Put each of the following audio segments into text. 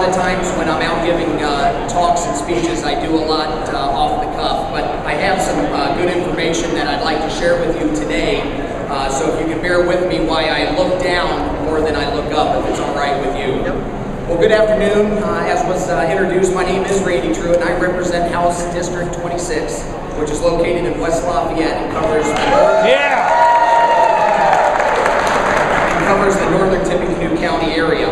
lot of times when I'm out giving talks and speeches, I do a lot off the cuff, but I have some good information that I'd like to share with you today. So if you can bear with me why I look down more than I look up, if it's all right with you. Yep. Well, good afternoon. As was introduced, my name is Randy Truit, and I represent House District 26, which is located in West Lafayette and covers the northern Tippecanoe County area.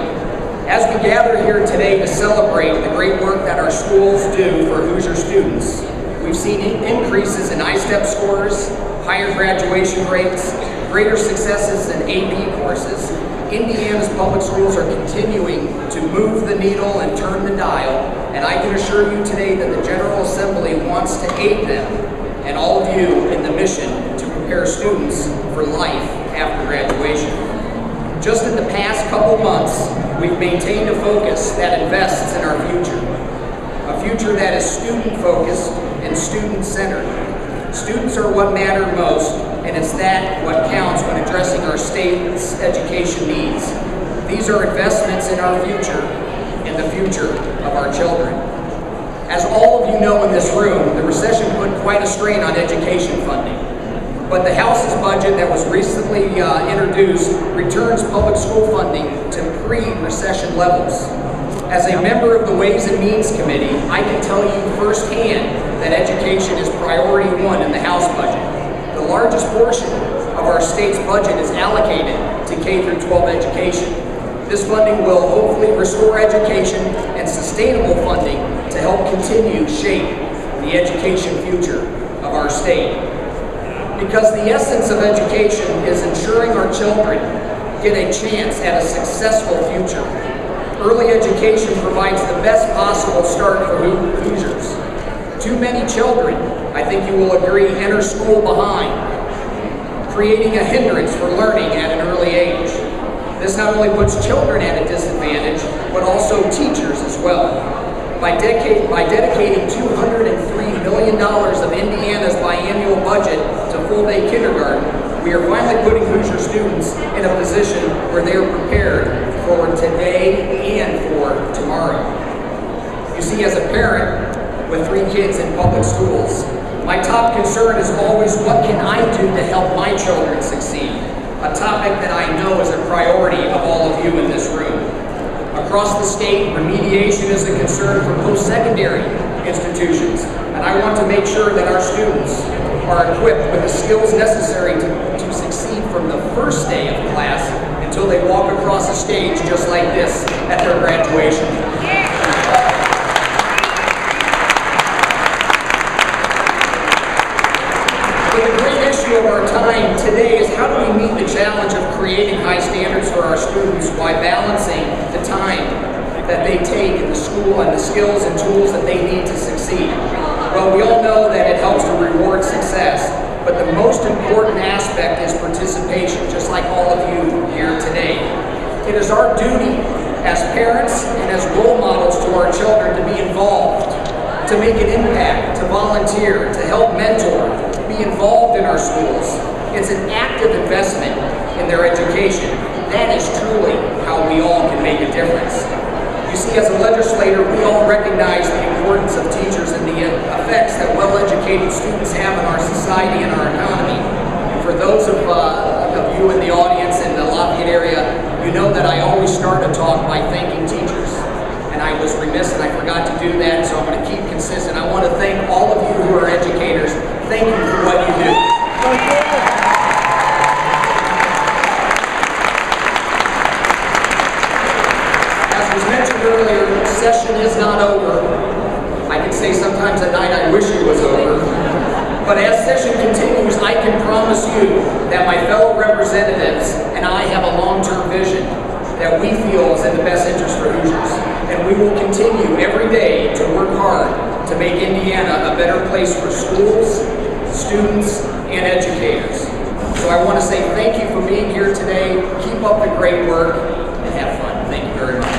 As we gather here today to celebrate the great work that our schools do for Hoosier students, we've seen increases in ICPE scores, higher graduation rates, greater successes in AP courses. Indiana's public schools are continuing to move the needle and turn the dial, and I can assure you today that the General Assembly wants to aid them and all of you in the mission to prepare students for life after graduation. Just in the past couple months, we've maintained a focus that invests in our future, a future that is student-focused and student-centered. Students are what matter most, and it's that what counts when addressing our state's education needs. These are investments in our future and the future of our children. As all of you know in this room, the recession put quite a strain on education funding. But the House's budget that was recently introduced returns public school funding to pre-recession levels. As a member of the Ways and Means Committee, I can tell you firsthand that education is priority one in the House budget. The largest portion of our state's budget is allocated to K-12 education. This funding will hopefully restore education and sustainable funding to help continue to shape the education future of our state. Because the essence of education is ensuring our children get a chance at a successful future. Early education provides the best possible start for Hoosiers. Too many children, I think you will agree, enter school behind, creating a hindrance for learning at an early age. This not only puts children at a disadvantage, but also teachers as well. By dedicating $203 million of Indiana's biennial budget to full-day kindergarten, we are finally putting Hoosier students in a position where they are prepared for today and for tomorrow. You see, as a parent with 3 kids in public schools, my top concern is always what can I do to help my children succeed, a topic that I know is a priority of all of you in this room. Across the state, remediation is a concern for post-secondary institutions, and I want to make sure that our students are equipped with the skills necessary to succeed from the first day of class until they walk across a stage just like this at their graduation. But the great issue of our time today is how do we meet the challenge of creating high standards for our students while balancing the time that they take in the school and the skills and tools that they need to succeed. Well, we all know that it helps to reward success, but the most important aspect is participation, just like all of you here today. It is our duty as parents and as role models to our children to be involved, to make an impact, to volunteer, to help mentor, to be involved in our schools. It's an active investment in their education. That is truly how we all can make a difference. You see, as a legislator, we all recognize the importance of teachers and the effects that well-educated students have on our society and our economy. And for those of you in the audience in the Lafayette area, you know that I always start a talk by thanking teachers. And I was remiss and I forgot to do that, so I'm going to keep consistent. I want to thank all of you who are educators. Thank you for what you do. Earlier, session is not over. I can say sometimes at night I wish it was over. But as session continues, I can promise you that my fellow representatives and I have a long-term vision that we feel is in the best interest for Hoosiers. And we will continue every day to work hard to make Indiana a better place for schools, students, and educators. So I want to say thank you for being here today. Keep up the great work and have fun. Thank you very much.